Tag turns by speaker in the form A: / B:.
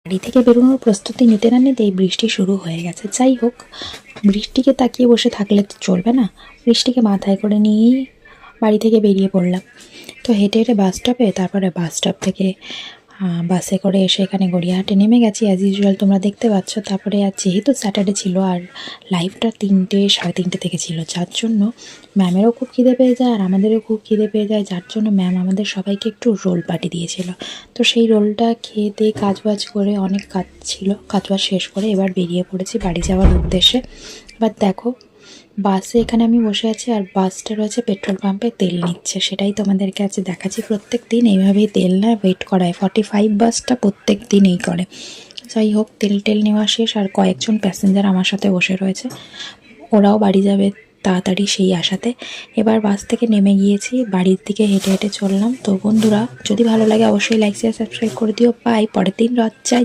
A: বাড়ি থেকে বেরোনোর প্রস্তুতি নিতে না নিতেই বৃষ্টি শুরু হয়ে গেছে। যাই হোক, বৃষ্টিকে তাকিয়ে বসে থাকলে তো চলবে না, বৃষ্টিকে মাথায় করে নিয়েই বাড়ি থেকে বেরিয়ে পড়লাম। তো হেঁটে হেঁটে বাস স্টপে, তারপরে বাস স্টপ থেকে বাসে করে এসে এখানে গড়িয়াহাটে নেমে গেছি অ্যাজ ইউজুয়াল, তোমরা দেখতে পাচ্ছ। তারপরে আর যেহেতু স্যাটারডে ছিল আর লাইভটা 3টে সাড়ে 3টে থেকে ছিল, যার জন্য ম্যামেরও খুব খিদে পেয়ে যায় আর আমাদেরও খুব খিদে পেয়ে যায়, যার জন্য ম্যাম আমাদের সবাইকে একটু রোল পার্টি দিয়েছিল। তো সেই রোলটা খেয়ে দিয়ে কাজবাজ করে, অনেক কাজ ছিল, কাজবাজ শেষ করে এবার বেরিয়ে পড়েছি বাড়ি যাওয়ার উদ্দেশ্যে। এবার দেখো, বাসে এখানে আমি বসে আছি আর বাসটা রয়েছে পেট্রোল পাম্পে, তেল নিচ্ছে। সেটাই তোমাদেরকে আজ দেখাচ্ছি। প্রত্যেক দিন এইভাবেই তেল নেয়, ওয়েট করায়। 45 বাসটা প্রত্যেক দিন এই করে। যাই হোক, তেল নেওয়া শেষ আর কয়েকজন প্যাসেঞ্জার আমার সাথে বসে রয়েছে, ওরাও বাড়ি যাবে তাড়াতাড়ি সেই আশাতে। এবার বাস থেকে নেমে গিয়েছি, বাড়ির দিকে হেঁটে হেঁটে চললাম। তো বন্ধুরা, যদি ভালো লাগে অবশ্যই লাইক শেয়ার সাবস্ক্রাইব করে দিও। বাই। পরের দিন রাত চাই।